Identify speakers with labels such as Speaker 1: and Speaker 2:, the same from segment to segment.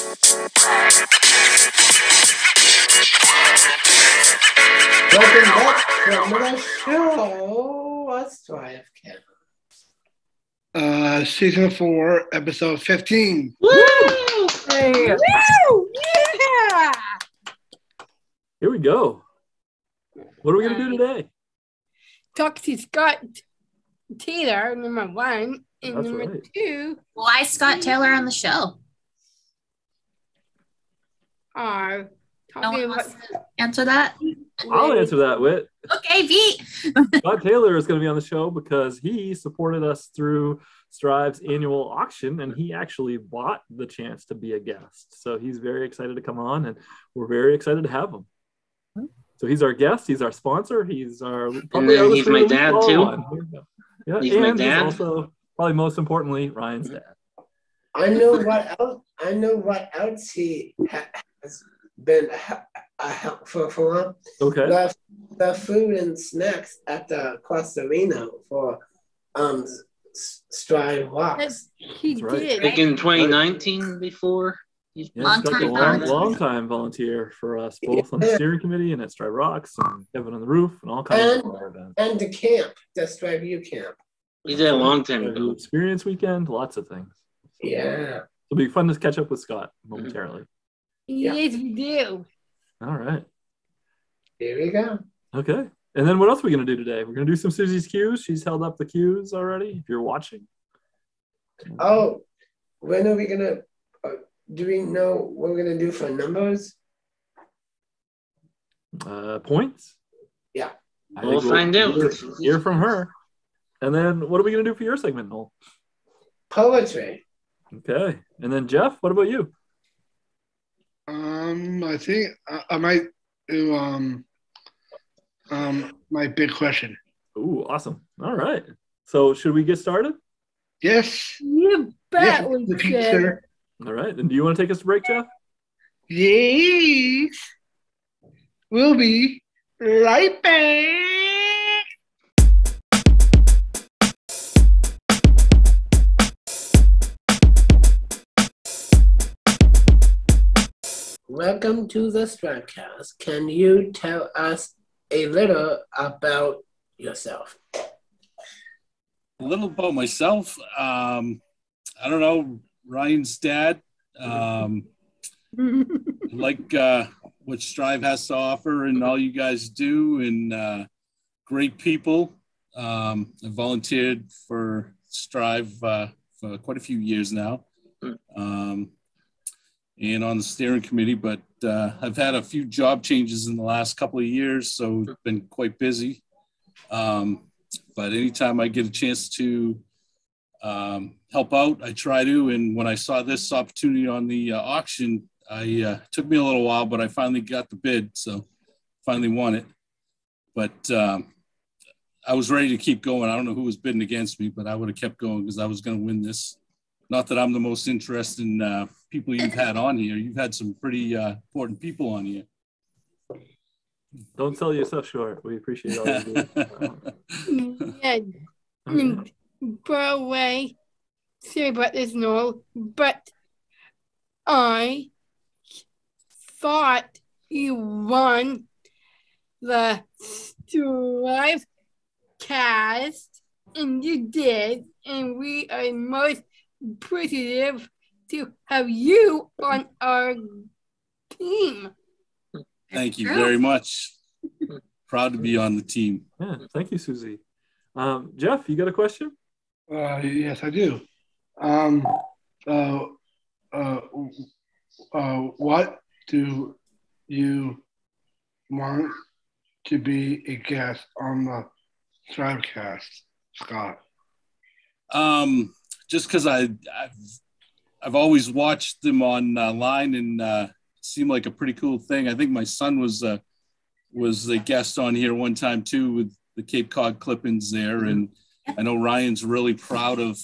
Speaker 1: Welcome back to another show of STRIVECast.
Speaker 2: Season 4, episode 15.
Speaker 3: Woo!
Speaker 4: Hey.
Speaker 3: Woo! Yeah!
Speaker 4: Here we go. What are we going to do today?
Speaker 3: Talk to Scott Taylor, number 1, and
Speaker 4: That's
Speaker 3: number
Speaker 4: right.
Speaker 3: 2
Speaker 5: Why Scott Taylor on the show?
Speaker 3: are
Speaker 5: No
Speaker 3: talking
Speaker 5: one
Speaker 3: about
Speaker 5: wants to answer that?
Speaker 4: I'll answer that, Whit.
Speaker 5: Okay, Pete.
Speaker 4: Scott Taylor is going to be on the show because he supported us through Strive's annual auction, and he actually bought the chance to be a guest. So he's very excited to come on, and we're very excited to have him. So he's our guest. He's our sponsor. He's our probably
Speaker 1: then
Speaker 4: our
Speaker 1: he's my
Speaker 4: listener
Speaker 1: dad,
Speaker 4: week
Speaker 1: too.
Speaker 4: one. Yeah,
Speaker 1: He's my
Speaker 4: and
Speaker 1: dad.
Speaker 4: he's also probably most importantly Ryan's dad.
Speaker 1: I know what else. I know what else he has been a helpful for.
Speaker 4: Okay.
Speaker 1: The food and snacks at the Costa Rica for Strive Walks.
Speaker 3: he
Speaker 4: That's right.
Speaker 3: did.
Speaker 6: Back in 2019 before.
Speaker 4: Yeah,
Speaker 5: Long
Speaker 4: Scott's a
Speaker 5: time
Speaker 4: long,
Speaker 5: volunteer.
Speaker 4: long time volunteer for us, both on the steering committee and at Strive Rocks and Kevin on the Roof and all kinds of our events.
Speaker 1: And the camp, the Strive U camp.
Speaker 6: He did a long time
Speaker 4: Strive
Speaker 6: ago.
Speaker 4: Experience weekend, lots of things.
Speaker 1: Yeah.
Speaker 4: It'll be fun to catch up with Scott momentarily.
Speaker 1: Yeah.
Speaker 3: Yes, we do.
Speaker 4: All right.
Speaker 1: Here we go.
Speaker 4: Okay. And then what else are we going to do today? We're going to do some Susie's cues. She's held up the cues already, if you're watching.
Speaker 1: Oh, when are we gonna? Do we know what we're gonna do for numbers?
Speaker 4: Points?
Speaker 1: Yeah.
Speaker 4: I
Speaker 6: We'll
Speaker 4: think
Speaker 6: find out.
Speaker 4: Hear from her. And then what are we going to do for your segment, Noel?
Speaker 1: Poetry.
Speaker 4: Okay. And then Jeff, what about you?
Speaker 2: I think I might do my big question.
Speaker 4: Ooh, awesome. All right. So should we get started?
Speaker 2: Yes.
Speaker 3: You bet we
Speaker 2: the
Speaker 3: should.
Speaker 2: pizza.
Speaker 4: All right. And do you want to take us to break, Jeff?
Speaker 2: Yes. We'll be right back.
Speaker 1: Welcome to the STRIVECast. Can you tell us a little about yourself?
Speaker 7: A little about myself. I don't know, Ryan's dad. Like what Strive has to offer and all you guys do, and great people. I volunteered for Strive for quite a few years now, and on the steering committee, but I've had a few job changes in the last couple of years, so it's been quite busy. But anytime I get a chance to help out, I try to. And when I saw this opportunity on the auction, it took me a little while, but I finally got the bid, so finally won it. But I was ready to keep going. I don't know who was bidding against me, but I would have kept going because I was going to win this. Not that I'm the most interesting people you've had on here. You've had some pretty important people on here.
Speaker 4: Don't sell yourself short. We appreciate all you do.
Speaker 3: Yeah. And by the way, sorry about this, Noel, but I thought you won the Strive cast, and you did, and we are most appreciative to have you on our team.
Speaker 7: Thank you very much. Proud to be on the team.
Speaker 4: Yeah, thank you, Susie. Jeff, you got a question?
Speaker 2: Yes, I do. What do you want to be a guest on the STRIVECast, Scott?
Speaker 7: Just because I've always watched them online and seemed like a pretty cool thing. I think my son was a guest on here one time too with the Cape Cod Clippings there, and I know Ryan's really proud of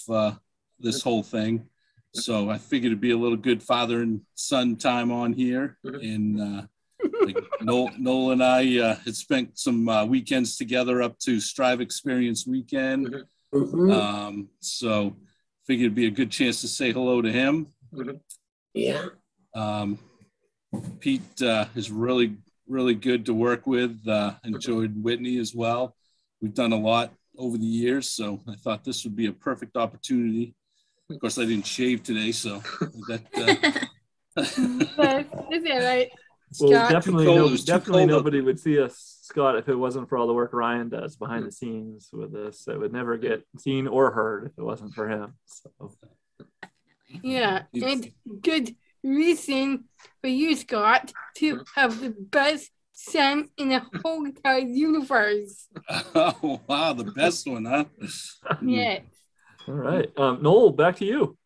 Speaker 7: this whole thing. So I figured it'd be a little good father and son time on here. And like Noel and I had spent some weekends together up to Strive Experience Weekend. So figured it'd be a good chance to say hello to him.
Speaker 1: Yeah.
Speaker 7: Pete is really, really good to work with. Enjoyed Whitney as well. We've done a lot over the years, so I thought this would be a perfect opportunity. Of course, I didn't shave today, so that.
Speaker 3: That's right.
Speaker 4: Well,
Speaker 3: Scott.
Speaker 4: definitely,
Speaker 7: It was too cold out
Speaker 4: nobody
Speaker 7: there.
Speaker 4: would see us, Scott, if it wasn't for all the work Ryan does behind the scenes with us. It would never get seen or heard if it wasn't for him. So.
Speaker 3: Yeah, and good reason for you, Scott, to have the best son in the whole entire universe.
Speaker 7: Oh, wow, the best one, huh?
Speaker 3: Yes.
Speaker 4: All right. Noel, back to you.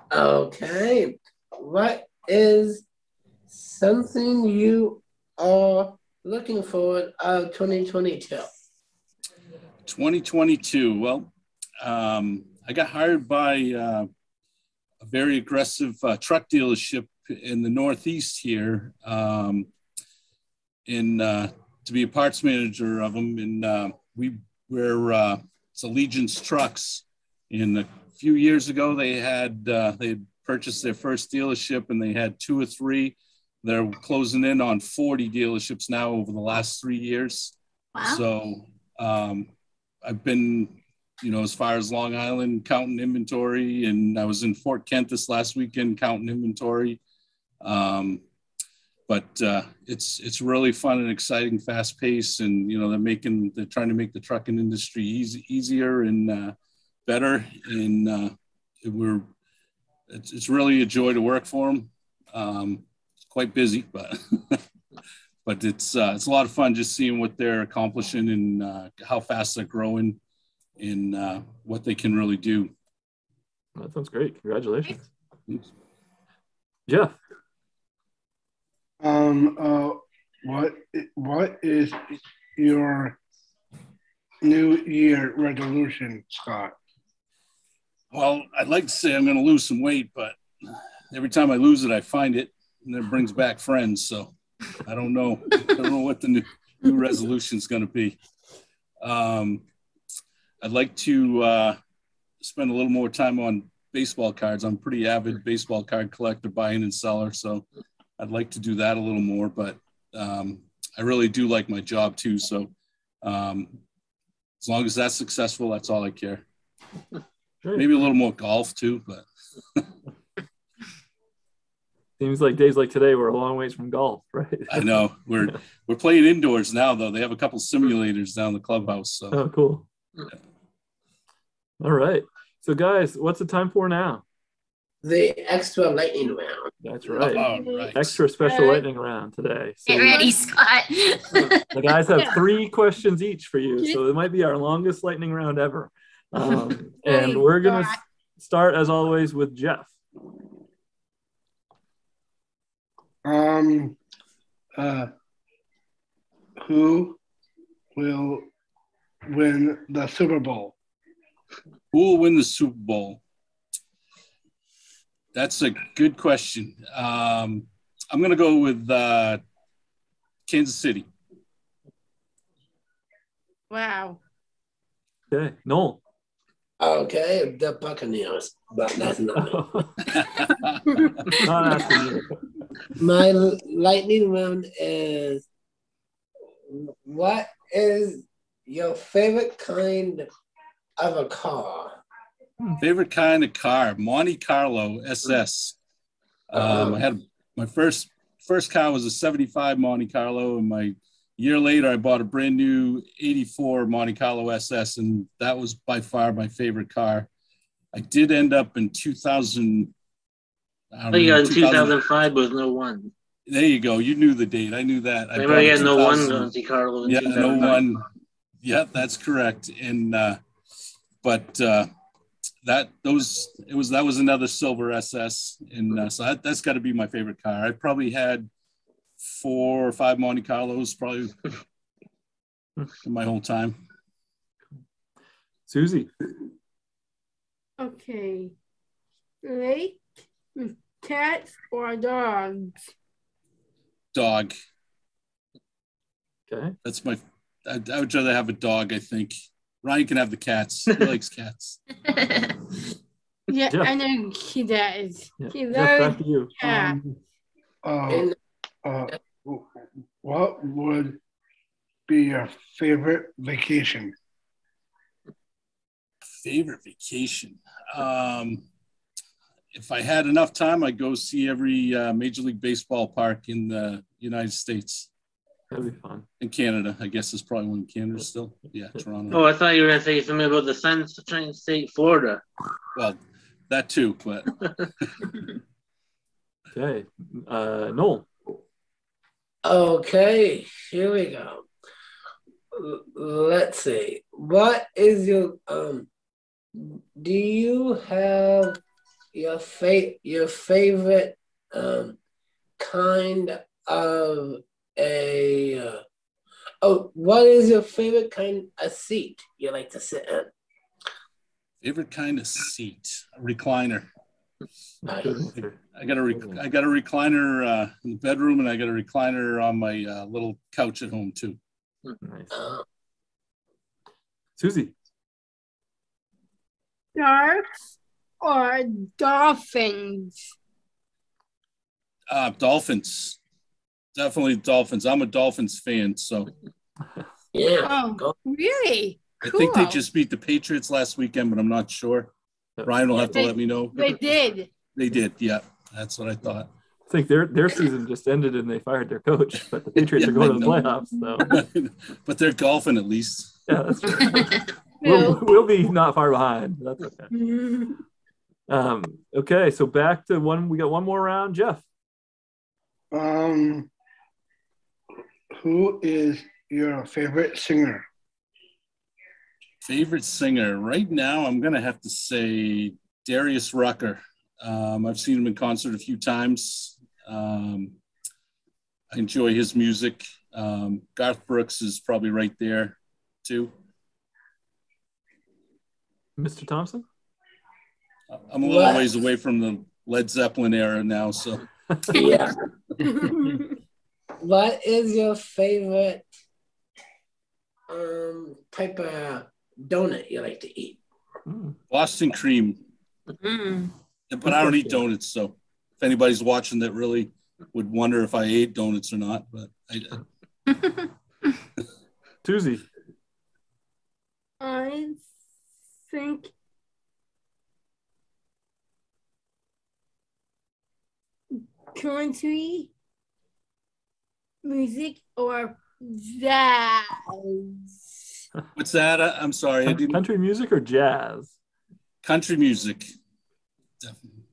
Speaker 1: Okay. What is something you are looking forward of 2022?
Speaker 7: 2022. Well, I got hired by a very aggressive truck dealership in the Northeast here to be a parts manager of them. And we're it's Allegiance Trucks. And a few years ago, they had purchased their first dealership, and they had 2 or 3. They're closing in on 40 dealerships now over the last 3 years.
Speaker 5: Wow.
Speaker 7: So I've been, as far as Long Island counting inventory, and I was in Fort Kent this last weekend counting inventory. But it's really fun and exciting, fast paced, and they're trying to make the trucking industry easier and better, and it's really a joy to work for them. It's quite busy, but but it's a lot of fun just seeing what they're accomplishing and how fast they're growing and what they can really do.
Speaker 4: That sounds great. Congratulations. Jeff.
Speaker 2: What is your New Year resolution, Scott?
Speaker 7: Well, I'd like to say I'm going to lose some weight, but every time I lose it, I find it, and it brings back friends. So I don't know. I don't know what the new resolution is going to be. I'd like to spend a little more time on baseball cards. I'm a pretty avid baseball card collector, buying and seller. So I'd like to do that a little more, but I really do like my job too. So as long as that's successful, that's all I care. Maybe a little more golf too, but
Speaker 4: seems like days like today we're a long ways from golf, right?
Speaker 7: I know we're playing indoors now, though. They have a couple simulators down the clubhouse. So.
Speaker 4: Oh, cool. Yeah. All right. So, guys, what's the time for now?
Speaker 1: The extra lightning round.
Speaker 4: That's right.
Speaker 7: Right.
Speaker 4: Extra special lightning round today. So
Speaker 5: Get ready, Scott.
Speaker 4: the guys have 3 questions each for you, so it might be our longest lightning round ever. And we're going to start, as always, with Jeff.
Speaker 2: Who will win the Super Bowl?
Speaker 7: Who will win the Super Bowl? That's a good question. I'm going to go with Kansas City.
Speaker 3: Wow.
Speaker 4: Okay. Noel.
Speaker 1: Okay, the Buccaneers, but that's not
Speaker 4: Not asking you.
Speaker 1: My lightning round is, what is your favorite kind of a car?
Speaker 7: Favorite kind of car? Monte Carlo SS. I had my first car was a 75 Monte Carlo, and my year later I bought a brand new 84 Monte Carlo SS, and that was by far my favorite car. I did end up in 2000.
Speaker 6: You got in 2005 with no one.
Speaker 7: There you go. You knew the date. I knew that.
Speaker 6: Remember, I had no one Monte Carlo.
Speaker 7: Yeah, no one. Yeah, that's correct. And that was another silver SS, and so that's got to be my favorite car. I probably had 4 or 5 Monte Carlos probably in my whole time.
Speaker 4: Susie.
Speaker 3: Okay. Lake, cats, or dogs?
Speaker 7: Dog.
Speaker 4: Okay.
Speaker 7: That's my. I would rather have a dog. I think Ryan can have the cats. He likes cats.
Speaker 3: Yeah,
Speaker 4: Jeff.
Speaker 3: I know he does.
Speaker 4: Yeah.
Speaker 3: He
Speaker 4: Jeff,
Speaker 3: loves
Speaker 4: back to you.
Speaker 3: cats.
Speaker 2: Uh, uh, what would be your favorite vacation?
Speaker 7: Favorite vacation. If I had enough time, I'd go see every Major League Baseball park in the United States.
Speaker 4: That'd be fun.
Speaker 7: In Canada, I guess there's probably one in Canada still. Yeah, Toronto.
Speaker 6: Oh, I thought you were going to say something about the Sunshine State, Florida.
Speaker 7: Well, that too, but.
Speaker 4: Okay. Noel.
Speaker 1: Okay, here we go. Let's see. What is your do you have your favorite kind of a what is your favorite kind of seat you like to sit in?
Speaker 7: Favorite kind of seat? A recliner.
Speaker 1: Nice.
Speaker 7: I got a recliner in the bedroom, and I got a recliner on my little couch at home too.
Speaker 4: Nice. Susie.
Speaker 3: Sharks or dolphins?
Speaker 7: Dolphins. Definitely Dolphins. I'm a Dolphins fan, so.
Speaker 1: Yeah.
Speaker 3: Oh, really?
Speaker 7: I
Speaker 3: Cool.
Speaker 7: think they just beat the Patriots last weekend, but I'm not sure. Ryan will have to let me know.
Speaker 3: They did.
Speaker 7: They did, yeah. That's what I thought.
Speaker 4: I think their season just ended and they fired their coach, but the Patriots are going to the playoffs. So.
Speaker 7: But they're golfing at least.
Speaker 4: Yeah, that's true. We'll be not far behind. That's okay. Okay, so back to one. We got one more round. Jeff.
Speaker 2: Who is your favorite singer?
Speaker 7: Favorite singer right now, I'm gonna have to say Darius Rucker. I've seen him in concert a few times. I enjoy his music. Garth Brooks is probably right there too.
Speaker 4: Mr. Thompson?
Speaker 7: I'm a little ways away from the Led Zeppelin era now, so.
Speaker 1: Yeah. What is your favorite type of donut you like to eat?
Speaker 7: Boston cream. But I don't eat donuts, so if anybody's watching that really would wonder if I ate donuts or not, but I
Speaker 4: Susie.
Speaker 3: I think country music or jazz.
Speaker 7: What's that? I'm sorry. I didn't.
Speaker 4: Country music or jazz?
Speaker 7: Country music. Definitely.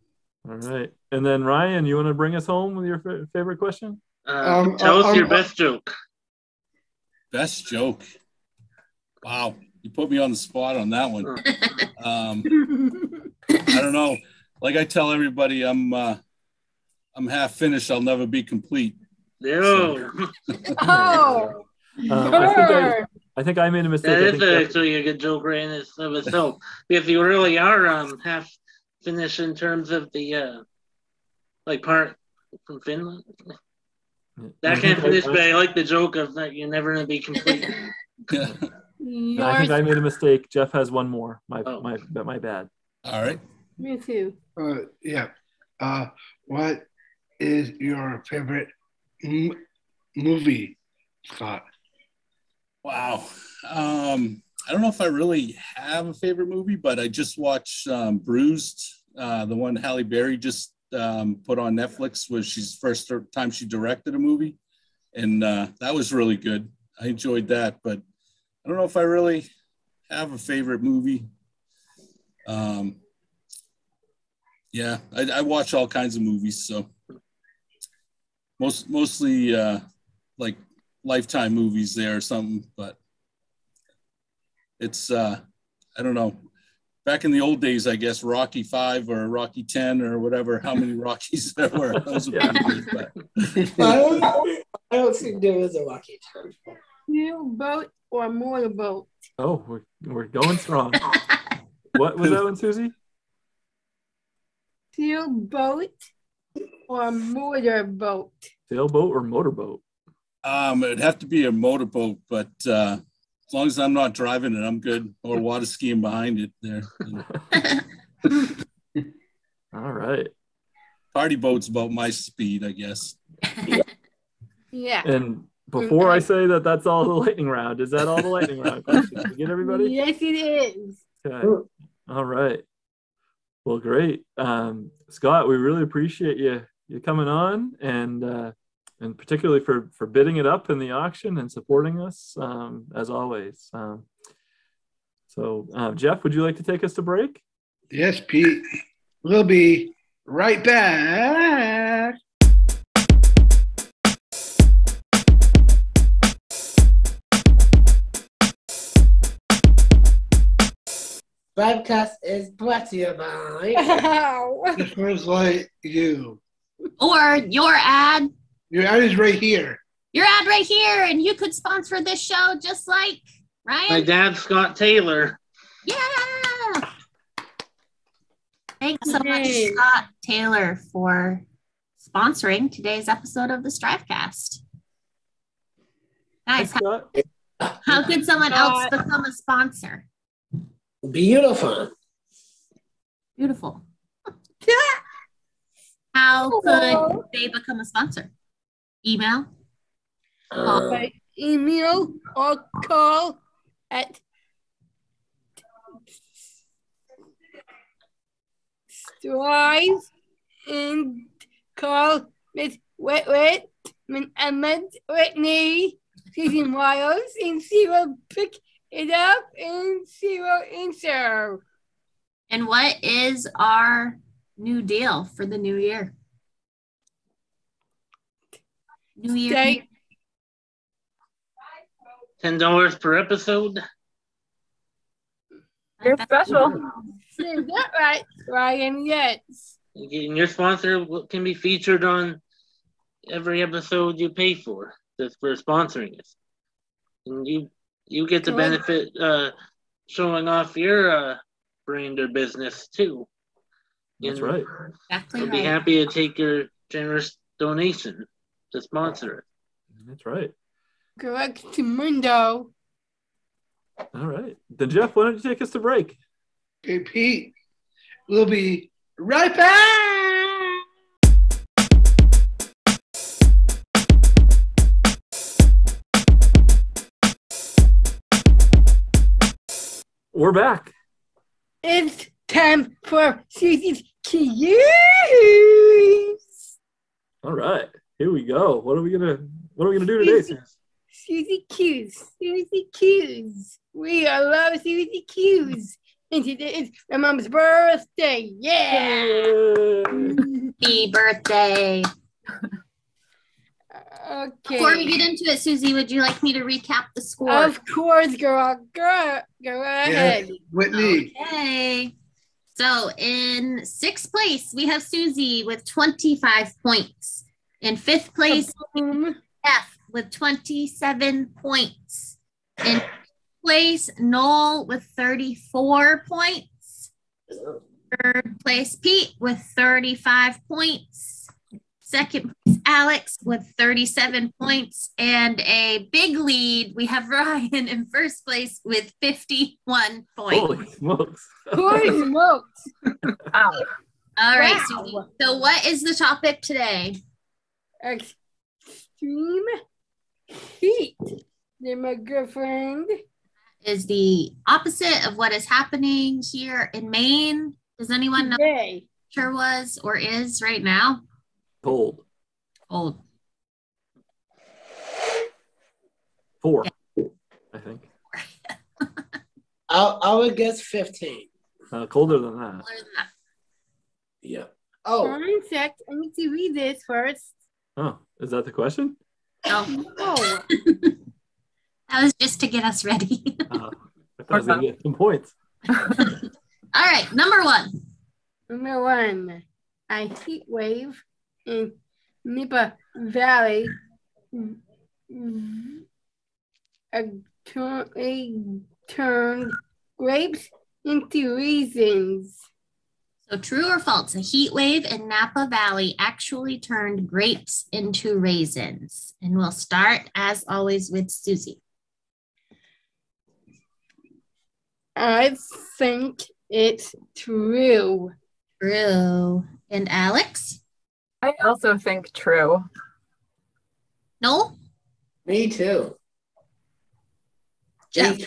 Speaker 4: All right. And then Ryan, you want to bring us home with your favorite question?
Speaker 6: Tell us your best joke.
Speaker 7: Best joke. Wow. You put me on the spot on that one. I don't know. Like I tell everybody, I'm half finished. I'll never be complete.
Speaker 6: No.
Speaker 3: Oh.
Speaker 4: I think I made a mistake.
Speaker 6: That is actually a good joke right in itself. If you really are half finished in terms of the like part from Finland. That can't finish, but I like the joke of that you're never gonna be complete.
Speaker 4: I think I made a mistake. Jeff has one more. My bad.
Speaker 7: All right.
Speaker 3: Me too.
Speaker 2: Yeah. What is your favorite movie, Scott?
Speaker 7: Wow. I don't know if I really have a favorite movie, but I just watched Bruised, the one Halle Berry just put on Netflix, was she's first time she directed a movie, and that was really good. I enjoyed that, but I don't know if I really have a favorite movie. Yeah, I watch all kinds of movies, so mostly like Lifetime movies there or something, but it's I don't know. Back in the old days, I guess Rocky 5 or Rocky 10 or whatever, how many Rockies there were. Those were pretty good,
Speaker 1: I don't think there is a Rocky 10.
Speaker 3: Sailboat or motorboat?
Speaker 4: Oh, we're going strong. What was that one, Susie?
Speaker 3: Sailboat or motorboat?
Speaker 4: Sailboat or motorboat?
Speaker 7: It'd have to be a motorboat, but as long as I'm not driving it, I'm good. Or water skiing behind it there.
Speaker 4: All right.
Speaker 7: Party boat's about my speed, I guess.
Speaker 3: Yeah.
Speaker 4: And before I say that that's all the lightning round, is that all the lightning round questions? Did you get everybody?
Speaker 3: Yes, it is.
Speaker 4: Okay. All right. Well, great. Scott, we really appreciate you coming on and particularly for bidding it up in the auction and supporting us as always. So Jeff, would you like to take us to break?
Speaker 2: Yes, Pete. We'll be right back.
Speaker 1: STRIVECast is brought to you by
Speaker 3: Wow.
Speaker 2: The first light, you.
Speaker 5: Or your ad.
Speaker 2: Your ad is right here.
Speaker 5: Your ad right here, and you could sponsor this show just like Ryan.
Speaker 6: My dad, Scott Taylor.
Speaker 5: Yeah. Thanks so much,
Speaker 3: Yay.
Speaker 5: Scott Taylor, for sponsoring today's episode of the STRIVEcast. Nice.
Speaker 4: Thanks, Scott.
Speaker 5: How could someone else become a sponsor?
Speaker 1: Beautiful.
Speaker 5: Beautiful. How could they become a sponsor? Email?
Speaker 3: By email or call at Strive and call Miss Ahmed Whitney, Susan Wiles, and she will pick it up and she will answer.
Speaker 5: And what is our new deal for the new year? New year.
Speaker 3: Stay
Speaker 6: $10 per episode.
Speaker 8: You're special.
Speaker 3: Is that right, Ryan? Yes.
Speaker 6: And your sponsor can be featured on every episode you pay for sponsoring us. And you get the
Speaker 3: Correct.
Speaker 6: benefit showing off your brand or business too.
Speaker 4: That's
Speaker 6: And
Speaker 4: right.
Speaker 5: Exactly
Speaker 6: I'd be
Speaker 5: right.
Speaker 6: happy to take your generous donation to sponsor it.
Speaker 4: That's right.
Speaker 3: Correct to Mundo.
Speaker 4: All right. Then Jeff, why don't you take us to break?
Speaker 2: Okay, Pete. We'll be right back.
Speaker 4: We're back.
Speaker 3: It's time for Susie's Cues.
Speaker 4: All right. Here we go. What are we gonna do today, Susan?
Speaker 3: Susie Q's. Susie Q's. We love Susie Q's. And today is my mom's birthday. Yeah.
Speaker 4: Yay!
Speaker 5: Happy birthday.
Speaker 3: Okay.
Speaker 5: Before we get into it, Susie, would you like me to recap the score?
Speaker 3: Of course, girl. Go ahead.
Speaker 2: Whitney.
Speaker 5: Okay. So in sixth place, we have Susie with 25 points. In fifth place,
Speaker 3: Boom.
Speaker 5: F with 27 points. In fifth place, Noel with 34 points. Third place, Pete with 35 points. Second place, Alex with 37 points. And a big lead, we have Ryan in first place with 51 points.
Speaker 4: Holy smokes.
Speaker 3: Holy smokes.
Speaker 8: Ow.
Speaker 5: All right,
Speaker 3: Wow.
Speaker 5: Susie. So what is the topic today?
Speaker 3: Extreme heat. They're my girlfriend.
Speaker 5: Is the opposite of what is happening here in Maine. Does anyone know what
Speaker 3: Today.
Speaker 5: the temperature was or is right now?
Speaker 4: Cold.
Speaker 5: Cold.
Speaker 4: 4, I think.
Speaker 1: I would guess 15.
Speaker 4: Colder than that.
Speaker 5: Cooler than that.
Speaker 1: Yeah. Oh,
Speaker 3: One sec. I need to read this first.
Speaker 4: Oh, is that the question?
Speaker 5: No,
Speaker 3: Oh.
Speaker 5: that was just to get us ready.
Speaker 4: I thought I was going to get some points.
Speaker 5: All right, number one.
Speaker 3: Number one. A heat wave in Napa Valley currently turned grapes into raisins.
Speaker 5: So true or false? A heat wave in Napa Valley actually turned grapes into raisins. And we'll start, as always, with Susie.
Speaker 3: I think it's true.
Speaker 5: True. And Alex?
Speaker 8: I also think true.
Speaker 5: Noel?
Speaker 1: Me too.
Speaker 5: Jeff?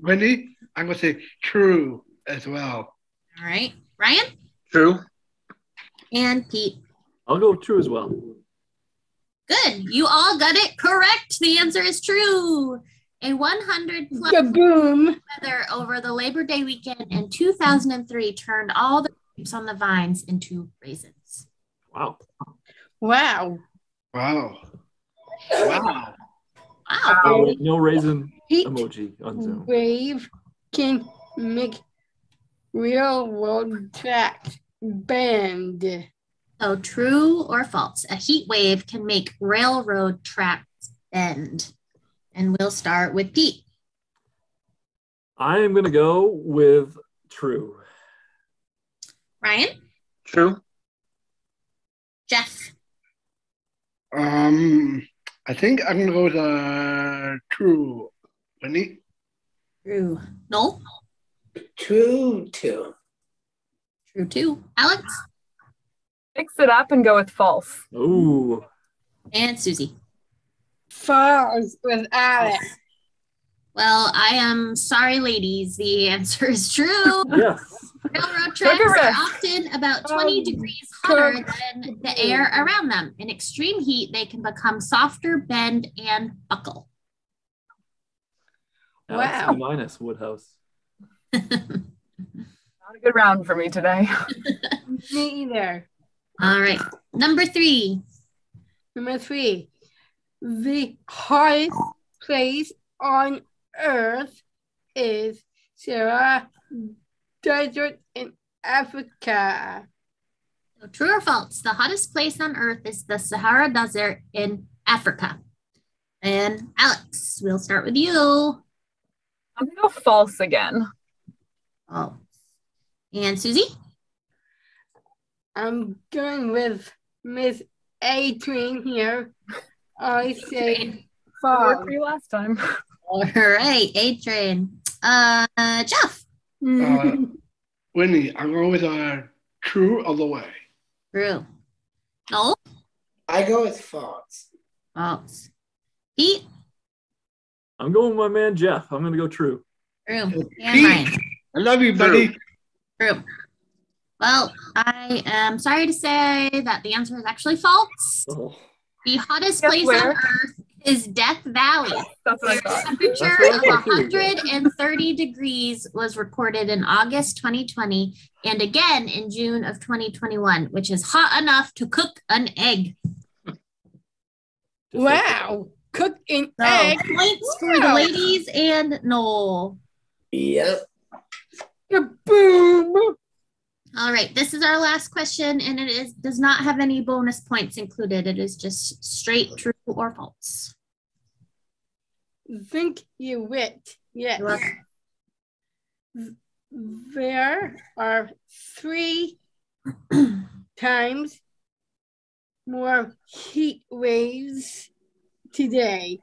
Speaker 2: Wendy, I'm going to say true as well.
Speaker 5: All right. Ryan?
Speaker 6: True.
Speaker 5: And Pete?
Speaker 4: I'll go true as well.
Speaker 5: Good. You all got it correct. The answer is true. A 100 plus
Speaker 3: Kaboom.
Speaker 5: weather over the Labor Day weekend in 2003 turned all the grapes on the vines into raisins.
Speaker 4: Wow.
Speaker 3: Wow.
Speaker 2: Wow. Wow.
Speaker 5: Wow.
Speaker 4: No raisin
Speaker 3: Heat
Speaker 4: emoji on Zoom.
Speaker 3: wave can make railroad tracks bend.
Speaker 5: So true or false? A heat wave can make railroad tracks bend. And we'll start with Pete.
Speaker 4: I am going to go with true.
Speaker 5: Ryan?
Speaker 6: True.
Speaker 5: Jeff?
Speaker 2: I think I'm going to go with true. Wendy?
Speaker 5: True. Noel?
Speaker 1: True too.
Speaker 5: True too. Alex?
Speaker 8: Mix it up and go with false.
Speaker 4: Ooh.
Speaker 5: And Susie?
Speaker 3: False with Alex.
Speaker 5: Well, I am sorry, ladies. The answer is true.
Speaker 4: Yes.
Speaker 5: Railroad
Speaker 8: Take a
Speaker 5: tracks are
Speaker 8: risk.
Speaker 5: often about 20 degrees hotter than the air around them. In extreme heat, they can become softer, bend, and buckle.
Speaker 3: Wow.
Speaker 4: Minus Woodhouse.
Speaker 8: Not a good round for me today.
Speaker 3: Me either.
Speaker 5: All right. Number 3.
Speaker 3: Number 3. The hottest place on Earth is Sahara Desert in Africa.
Speaker 5: So true or false? The hottest place on Earth is the Sahara Desert in Africa. And Alex, we'll start with you.
Speaker 8: I'm going to go false again.
Speaker 5: Oh. And Susie?
Speaker 3: I'm going with Miss A-Train here. I say false.
Speaker 8: Worked for you last time.
Speaker 5: All right, A-Train. Jeff?
Speaker 2: Wendy, I'm going with true all the way.
Speaker 5: True. Noel?
Speaker 1: I go with false.
Speaker 5: False. Pete?
Speaker 4: I'm going with my man Jeff. I'm going to go true.
Speaker 5: True. And
Speaker 2: Pete.
Speaker 5: Ryan?
Speaker 2: I love you, buddy.
Speaker 5: True. Well, I am sorry to say that the answer is actually false.
Speaker 4: Oh.
Speaker 5: The hottest
Speaker 8: Guess
Speaker 5: place
Speaker 8: where?
Speaker 5: on Earth is Death Valley.
Speaker 8: That's what I thought.
Speaker 5: Temperature
Speaker 4: That's
Speaker 5: of
Speaker 4: what I thought too.
Speaker 5: 130 degrees was recorded in August 2020 and again in June of 2021, which is hot enough to cook an egg.
Speaker 4: Just
Speaker 3: Wow. Cook an
Speaker 5: So
Speaker 3: egg.
Speaker 5: points for the
Speaker 3: Wow.
Speaker 5: ladies and Noel.
Speaker 1: Yep.
Speaker 3: Kaboom.
Speaker 5: All right, this is our last question, and it does not have any bonus points included. It is just straight true or false.
Speaker 3: Think you wit. Yes.
Speaker 5: You're welcome.
Speaker 3: There are 3 times more heat waves today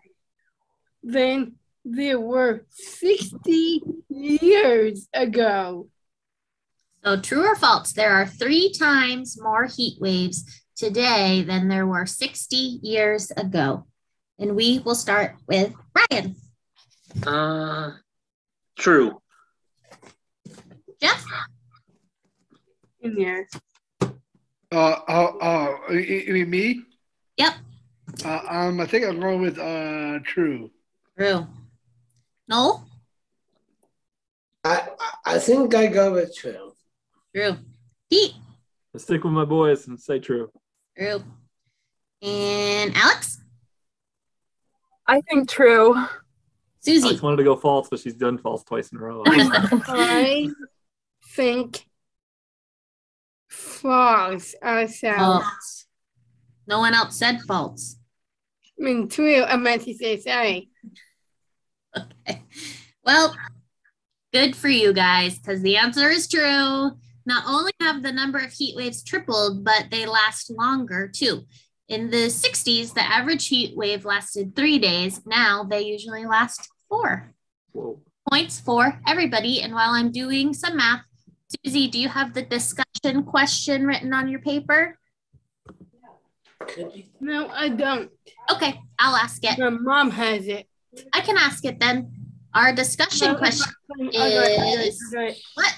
Speaker 3: than there were 60 years ago.
Speaker 5: So true or false, there are 3 times more heat waves today than there were 60 years ago. And we will start with Brian.
Speaker 6: True.
Speaker 5: Jeff?
Speaker 3: In there.
Speaker 2: You mean me?
Speaker 5: Yep.
Speaker 2: I think I'm going with true.
Speaker 5: True. Noel?
Speaker 1: I think I go with true.
Speaker 5: True. Pete?
Speaker 4: Let's stick with my boys and say true.
Speaker 5: True. And Alex?
Speaker 8: I think true.
Speaker 4: I
Speaker 5: Susie?
Speaker 4: just wanted to go false, but she's done false twice in a row.
Speaker 3: I think false ourselves.
Speaker 5: False. No one else said false.
Speaker 3: I mean, true. I meant to say sorry.
Speaker 5: Okay. Well, good for you guys, because the answer is true. Not only have the number of heat waves tripled, but they last longer too. In the 60s, the average heat wave lasted 3 days. Now they usually last 4.
Speaker 4: Whoa.
Speaker 5: Points for everybody. And while I'm doing some math, Susie, do you have the discussion question written on your paper?
Speaker 1: could be.
Speaker 3: No, I don't.
Speaker 5: Okay, I'll ask it.
Speaker 3: My mom has it.
Speaker 5: I can ask it then. Our discussion question is, what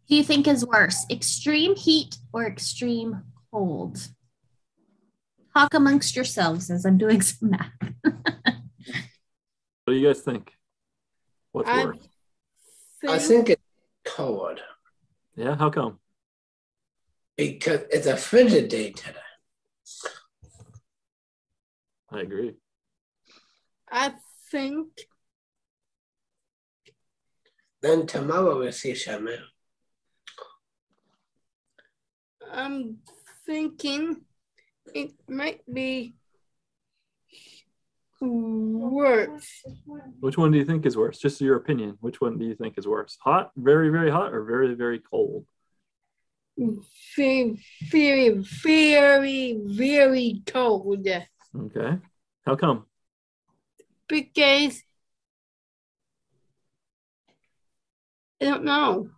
Speaker 5: do you think is worse, extreme heat or extreme cold? Talk amongst yourselves as I'm doing some math.
Speaker 4: What do you guys think? What's worse?
Speaker 1: I think it's cold.
Speaker 4: Yeah, how come?
Speaker 1: Because it's a frigid day today.
Speaker 4: I agree.
Speaker 3: I think
Speaker 1: Then tomorrow we'll see Shamu.
Speaker 3: I'm thinking it might be worse.
Speaker 4: Which one do you think is worse? Just your opinion. Which one do you think is worse? Hot, very, very hot, or very, very cold?
Speaker 3: Very, very, very, very cold.
Speaker 4: Okay. How come?
Speaker 3: Because I don't know.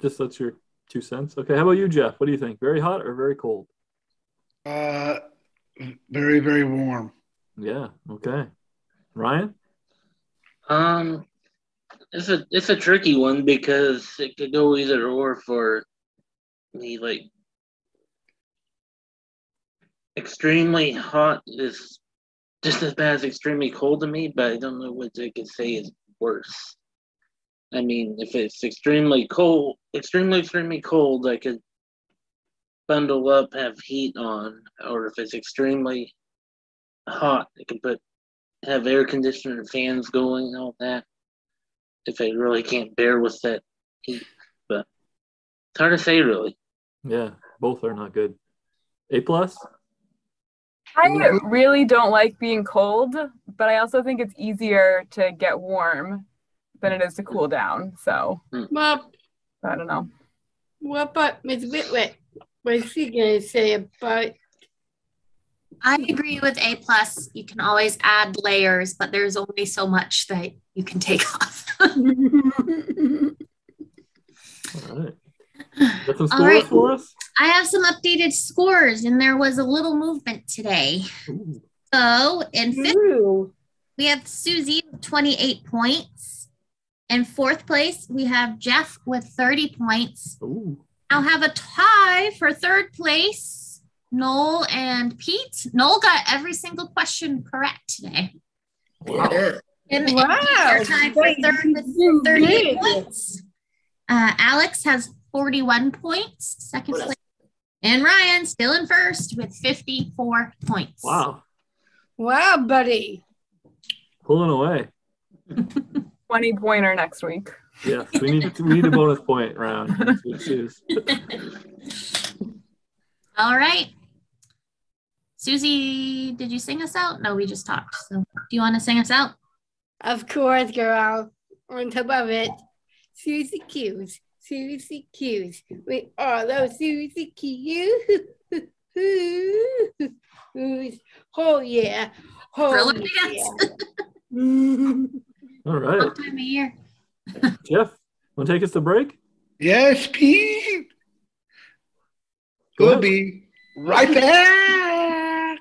Speaker 4: Just that's your 2 cents. Okay. How about you, Jeff? What do you think? Very hot or very cold?
Speaker 2: Very, very warm.
Speaker 4: Yeah. Okay. Ryan?
Speaker 6: It's a tricky one because it could go either or for me. Like, extremely hot is just as bad as extremely cold to me, but I don't know what I could say is worse. I mean, if it's extremely cold, extremely cold, I could bundle up, have heat on, or if it's extremely hot, I can have air conditioner and fans going and all that. If I really can't bear with that heat, but it's hard to say, really.
Speaker 4: Yeah, both are not good. A plus?
Speaker 8: I really don't like being cold, but I also think it's easier to get warm than it is to cool down. So,
Speaker 3: Well,
Speaker 8: I don't know.
Speaker 3: what about Ms. Whitwick? What's she going to say about?
Speaker 5: I agree with A plus. You can always add layers, but there's only so much that you can take off.
Speaker 4: All right. Got some scores
Speaker 5: All right.
Speaker 4: for us?
Speaker 5: I have some updated scores, and there was a little movement today.
Speaker 4: Ooh.
Speaker 5: So in fifth, we have Susie with 28 points. In fourth place, we have Jeff with 30 points.
Speaker 4: Ooh.
Speaker 5: I'll have a tie for third place, Noel and Pete. Noel got every single question correct today.
Speaker 4: Wow.
Speaker 5: And Pete are tied for third with 38 points. Alex has 41 points, second place. And Ryan still in first with 54 points.
Speaker 4: Wow.
Speaker 3: Wow, buddy.
Speaker 4: Pulling away.
Speaker 8: 20-pointer next week.
Speaker 4: Yes, we need a bonus point round.
Speaker 5: All right. Susie, did you sing us out? No, we just talked. So do you want to sing us out?
Speaker 3: Of course, girl. On top of it, Susie Q's. Susie Q's. We all love Susie Q. Oh, yeah. Oh, yeah.
Speaker 4: All right.
Speaker 5: Long time of year.
Speaker 4: Jeff, want to take us to break?
Speaker 2: Yes, Pete. We'll be right back.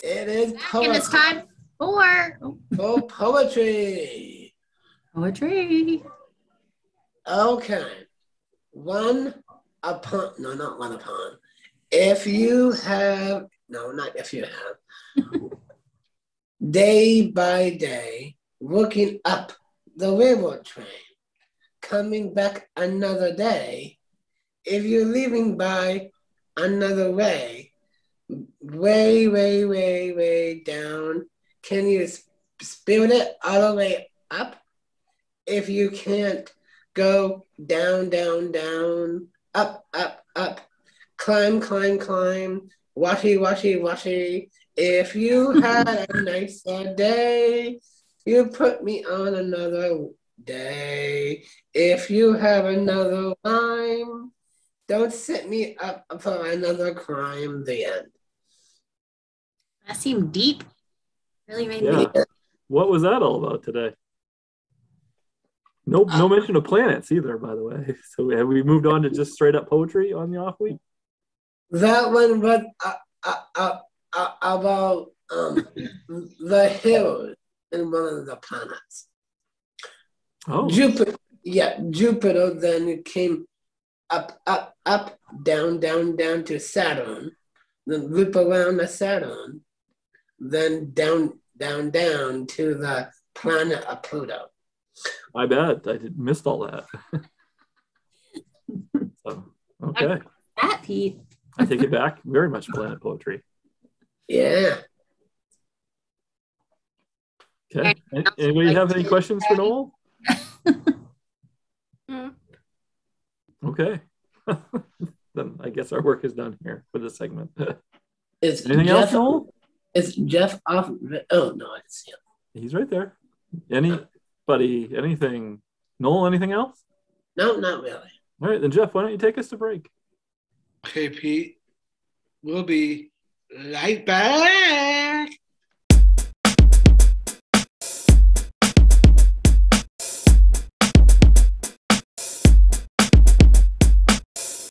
Speaker 1: It is
Speaker 5: And
Speaker 1: poetry.
Speaker 5: it's time for
Speaker 1: Poetry.
Speaker 5: poetry.
Speaker 1: Okay. One upon, no, not one upon. If you have, no, not if you have, day by day, looking up the railroad train, coming back another day, if you're leaving by another way, way down, can you spirit it all the way up? If you can't go down, up, climb, washy. If you had a nice day, you put me on another day. If you have another rhyme, don't set me up for another crime. The end.
Speaker 5: That seemed deep. Really made
Speaker 4: Yeah.
Speaker 5: me.
Speaker 4: What was that all about today? Nope, no mention of planets either, by the way. So have we moved on to just straight up poetry on the off week?
Speaker 1: That one was about the hills in one of the planets.
Speaker 4: Oh,
Speaker 1: Jupiter then came up, down to Saturn, then loop around the Saturn, then down to the planet of Pluto.
Speaker 4: I bet I missed all that. So, okay.
Speaker 5: That, Pete.
Speaker 4: I take it back. Very much planet poetry.
Speaker 1: Yeah.
Speaker 4: Okay. Anybody have any questions for Noel? Okay. Then I guess our work is done here for this segment. Anything else, Noel?
Speaker 1: Is Jeff off? Oh, no, I see him.
Speaker 4: He's right there. Anybody, anything? Noel, anything else?
Speaker 1: No, not really.
Speaker 4: All right, then Jeff, why don't you take us to break?
Speaker 2: Okay, Pete. We'll be right back.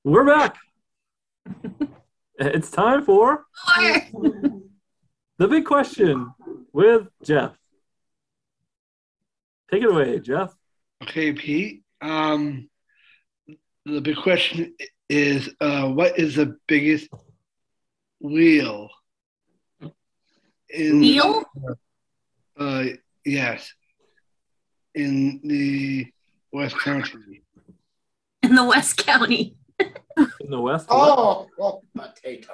Speaker 4: We're back. It's time for the big question with Jeff. Take it away, Jeff.
Speaker 2: Okay, Pete. The big question is, what is the biggest wheel?
Speaker 5: Wheel?
Speaker 2: Yes. In the West County.
Speaker 5: In the West County.
Speaker 4: In the West?
Speaker 1: Oh, potato.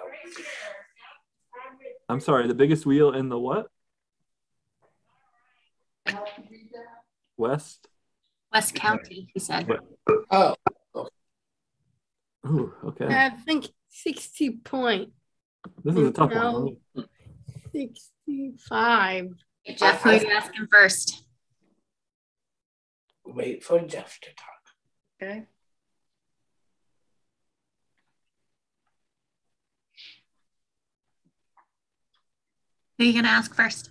Speaker 4: I'm sorry, the biggest wheel in the what? West?
Speaker 5: West County, he said.
Speaker 1: Oh.
Speaker 4: Ooh, okay.
Speaker 3: I think 60 points.
Speaker 4: This is a tough one.
Speaker 3: 65.
Speaker 5: Hey, Jeff, who are you asking first?
Speaker 1: Wait for Jeff to talk.
Speaker 8: Okay.
Speaker 5: Who are you going to ask first?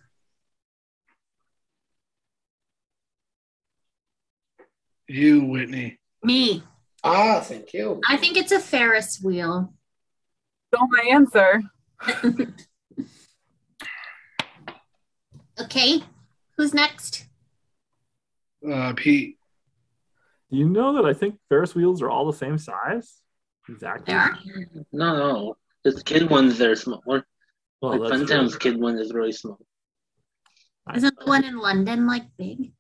Speaker 2: You, Whitney.
Speaker 5: Me.
Speaker 1: Ah, thank you.
Speaker 5: I think it's a Ferris wheel.
Speaker 8: Stole my answer.
Speaker 5: Okay. Who's next?
Speaker 2: Pete.
Speaker 4: Do you know that I think Ferris wheels are all the same size? Exactly.
Speaker 5: They are.
Speaker 6: No. The kid ones, they're smaller.
Speaker 4: Well,
Speaker 6: Like
Speaker 4: that's
Speaker 6: Funtown's
Speaker 4: true.
Speaker 6: kid one is really small.
Speaker 5: Isn't the one in London like big?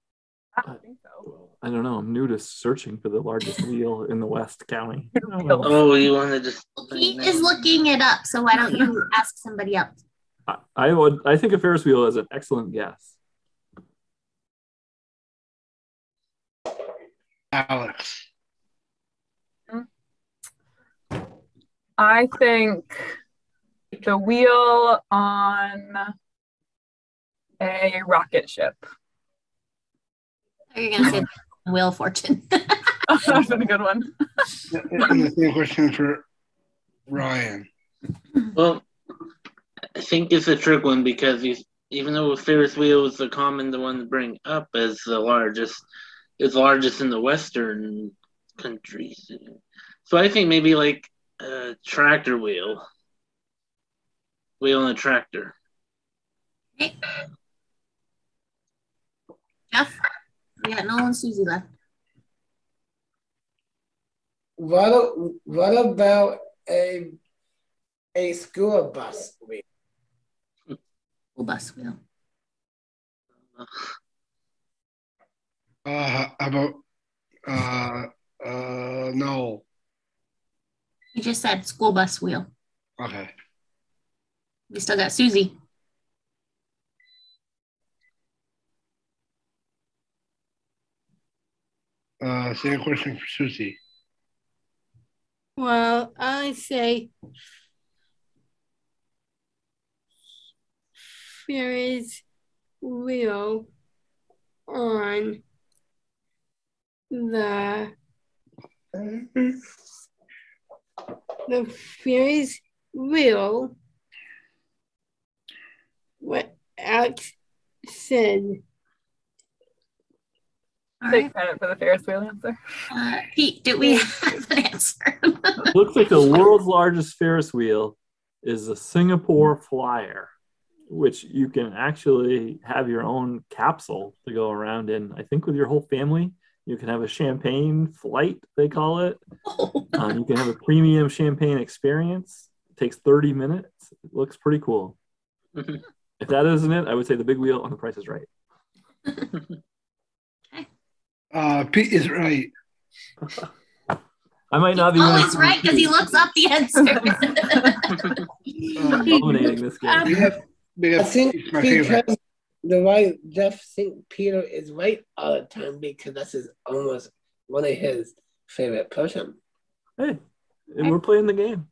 Speaker 8: I don't think so.
Speaker 4: I don't know. I'm new to searching for the largest wheel in the West County.
Speaker 6: Oh, you want to just...
Speaker 5: Pete is looking it up, so why don't you ask somebody else?
Speaker 4: I think a Ferris wheel is an excellent guess.
Speaker 2: Alex.
Speaker 8: I think the wheel on a rocket ship.
Speaker 5: Are you going to say Wheel of Fortune?
Speaker 8: That's a good one.
Speaker 2: And the same question for Ryan.
Speaker 6: Well, I think it's a trick one because even though Ferris wheel is the one to bring up as the largest, it's largest in the Western countries. So I think maybe like a tractor wheel on a tractor.
Speaker 5: Okay. Jeff, we got Noel and Susie left.
Speaker 1: What about a school bus wheel?
Speaker 5: School bus wheel.
Speaker 2: How about Noel?
Speaker 5: You just said school bus wheel.
Speaker 2: Okay.
Speaker 5: We still got Susie.
Speaker 2: Same question for Susie.
Speaker 3: Well, I say Ferris wheel on the Ferris wheel. What Alex said.
Speaker 5: All
Speaker 8: Take
Speaker 5: right.
Speaker 8: credit for the Ferris wheel answer.
Speaker 5: Pete, do we have an answer?
Speaker 4: Looks like the world's largest Ferris wheel is the Singapore Flyer, which you can actually have your own capsule to go around in. I think with your whole family, you can have a champagne flight, they call it. You can have a premium champagne experience. It takes 30 minutes. It looks pretty cool. If that isn't it, I would say the big wheel on The Price is Right.
Speaker 2: Pete is right.
Speaker 4: I might not be
Speaker 5: Always right because he looks up the answer.
Speaker 4: dominating this game.
Speaker 1: I think because Jeff think Peter is right all the time because that's almost one of his favorite person.
Speaker 4: Hey, we're playing the game.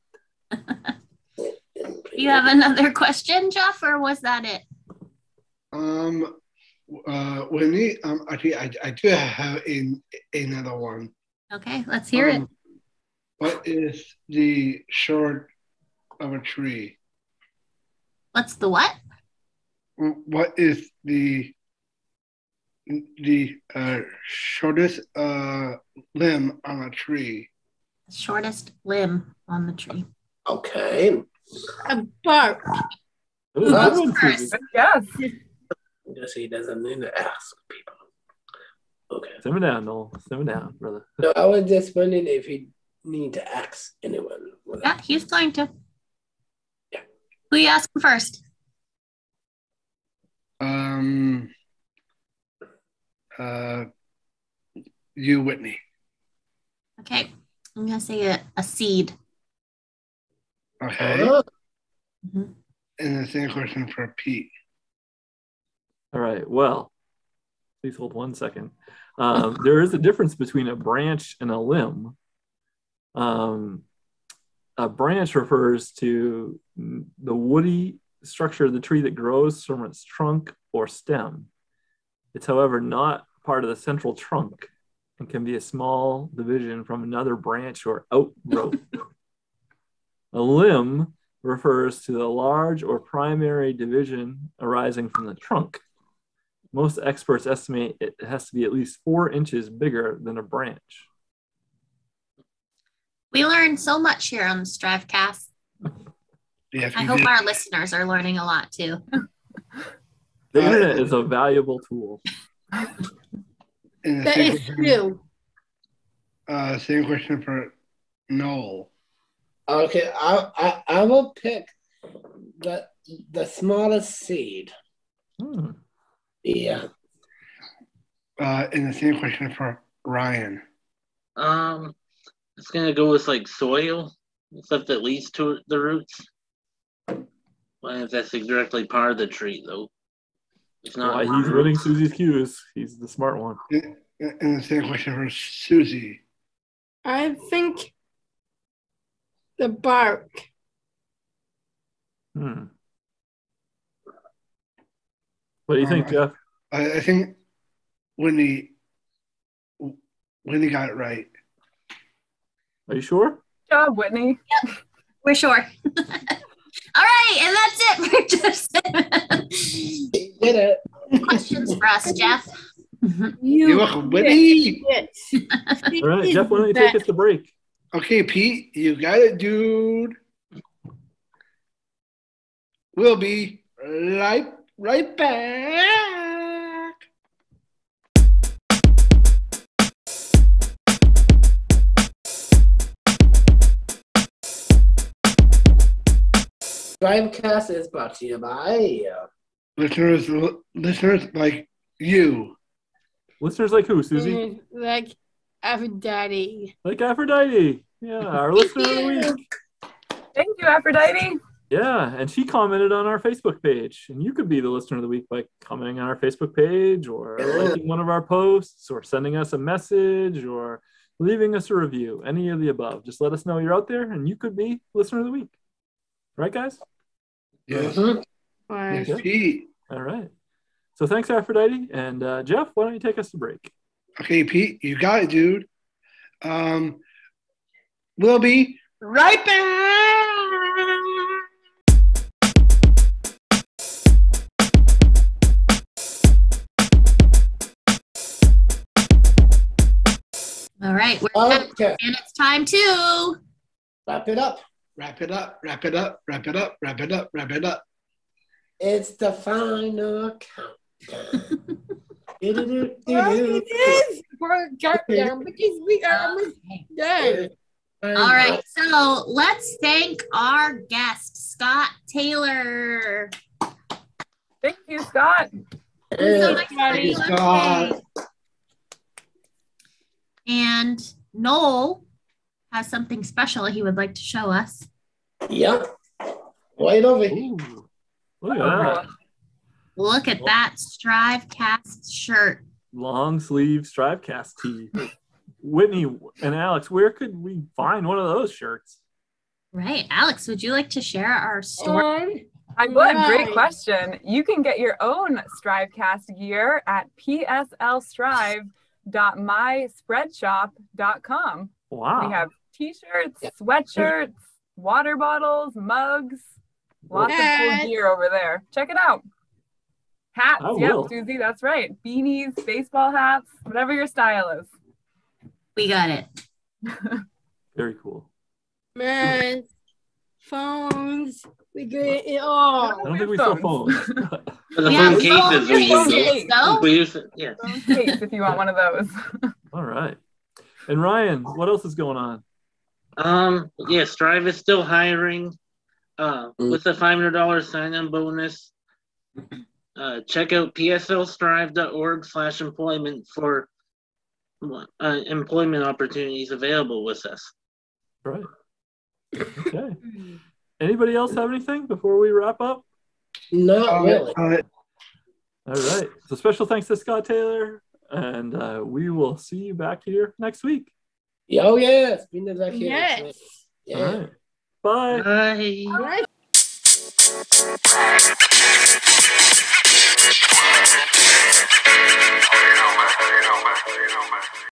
Speaker 5: You have another question, Jeff, or was that it?
Speaker 2: Whitney, actually, I do have another one.
Speaker 5: Okay, let's hear it.
Speaker 2: What is the short of a tree?
Speaker 5: What's the what?
Speaker 2: What is the shortest limb on a tree?
Speaker 5: Shortest limb on the tree.
Speaker 1: Okay.
Speaker 3: A bark.
Speaker 4: That was a good one,
Speaker 5: First.
Speaker 4: Susie.
Speaker 8: Yes.
Speaker 1: I guess he doesn't need to ask people. Okay.
Speaker 4: Simmer down, Noel. Simmer down, brother.
Speaker 1: No, I was just wondering if he need to ask anyone.
Speaker 5: Yeah, he's going to.
Speaker 1: Yeah.
Speaker 5: Who you asking first?
Speaker 2: You, Whitney.
Speaker 5: Okay, I'm gonna say a seed.
Speaker 2: Okay.
Speaker 5: Mhm.
Speaker 2: And the same question for Pete.
Speaker 4: All right. Well, please hold 1 second. There is a difference between a branch and a limb. A branch refers to the woody structure of the tree that grows from its trunk or stem. It's, however, not part of the central trunk and can be a small division from another branch or outgrowth. A limb refers to the large or primary division arising from the trunk. Most experts estimate it has to be at least 4 inches bigger than a branch.
Speaker 5: We learned so much here on the STRIVEcast.
Speaker 2: Yes,
Speaker 5: I
Speaker 2: we
Speaker 5: hope
Speaker 2: did.
Speaker 5: our listeners are learning a lot too.
Speaker 4: The internet is a valuable tool.
Speaker 2: And the
Speaker 3: That
Speaker 2: same
Speaker 3: is
Speaker 2: question,
Speaker 3: true.
Speaker 2: same question for Noel.
Speaker 1: Okay, I will pick the smallest seed.
Speaker 4: Hmm.
Speaker 1: Yeah.
Speaker 2: And the same question for Ryan.
Speaker 6: It's gonna go with like soil, stuff that leads to the roots. Well, if that's directly part of the tree, though. It's not.
Speaker 4: Why he's winning Susie's cues. He's the smart one.
Speaker 2: And the same question for Susie.
Speaker 3: I think the bark.
Speaker 4: Hmm. What do you think, Jeff?
Speaker 2: I think Whitney got it right.
Speaker 4: Are you sure?
Speaker 8: Good job, Whitney.
Speaker 5: We're sure. All right, and that's it for Jeff.
Speaker 1: He did it.
Speaker 5: Questions for us, Jeff.
Speaker 2: You're welcome, Whitney.
Speaker 3: Yes.
Speaker 4: All right, Jeff, why don't you take us to break?
Speaker 2: Okay, Pete, you got it, dude. We'll be right back.
Speaker 1: STRIVEcast is brought to you by
Speaker 2: listeners like you.
Speaker 4: Listeners like who, Susie?
Speaker 3: Like Aphrodite.
Speaker 4: Like Aphrodite. Yeah, our listener of the week.
Speaker 8: Thank you, Aphrodite.
Speaker 4: Yeah, and she commented on our Facebook page. And you could be the listener of the week by commenting on our Facebook page or liking one of our posts or sending us a message or leaving us a review. Any of the above. Just let us know you're out there and you could be listener of the week. Right, guys?
Speaker 2: Yes.
Speaker 3: Right.
Speaker 2: Yes, Pete.
Speaker 4: All right. So thanks, Aphrodite. And Jeff, why don't you take us to break?
Speaker 2: Okay, Pete, you got it, dude. We'll be right back.
Speaker 5: right, we're done.
Speaker 1: Okay.
Speaker 5: And it's time to
Speaker 1: Wrap it up.
Speaker 2: Wrap it up, wrap it up, wrap it up, wrap it up, wrap it up.
Speaker 1: It's the final countdown.
Speaker 3: Well, it is for a countdown because we are almost done.
Speaker 5: all right. So let's thank our guest, Scott Taylor.
Speaker 8: Thank you, Scott.
Speaker 5: So much for
Speaker 1: Thank you,
Speaker 5: being
Speaker 1: Scott.
Speaker 5: okay. And Noel has something special he would like to show us.
Speaker 1: Yep. Wait over here.
Speaker 4: Ooh, look at that.
Speaker 5: Look at that STRIVECast shirt.
Speaker 4: Long sleeve STRIVECast tee. Whitney and Alex, where could we find one of those shirts?
Speaker 5: Right. Alex, would you like to share our story?
Speaker 8: I would. Great question. You can get your own STRIVECast gear at pslstrive.myspreadshop.com.
Speaker 4: Wow.
Speaker 8: We have t-shirts, sweatshirts, water bottles, mugs, lots of cool gear over there. Check it out. Hats.
Speaker 4: I
Speaker 8: Yep,
Speaker 4: will.
Speaker 8: Susie, that's right. Beanies, baseball hats, whatever your style is.
Speaker 5: We got it.
Speaker 4: Very cool.
Speaker 3: Man, phones, we get it
Speaker 4: I
Speaker 3: all.
Speaker 4: don't think we sell phones.
Speaker 6: For the
Speaker 5: We
Speaker 6: phone
Speaker 5: have
Speaker 6: cases we
Speaker 5: phone
Speaker 6: use.
Speaker 5: cases, though.
Speaker 6: We use it, yeah.
Speaker 8: Phone case if you want one of those.
Speaker 4: All right. And Ryan, what else is going on?
Speaker 6: Yeah, Strive is still hiring. With the $500 sign-on bonus. Check out pslstrive.org/employment for employment opportunities available with us.
Speaker 4: Right. Okay. Anybody else have anything before we wrap up?
Speaker 1: Not really.
Speaker 4: All right. So special thanks to Scott Taylor, and we will see you back here next week.
Speaker 1: Oh, yes. Been back here.
Speaker 3: Yes.
Speaker 1: Yeah.
Speaker 4: All right. Bye.
Speaker 6: Bye.
Speaker 3: Right.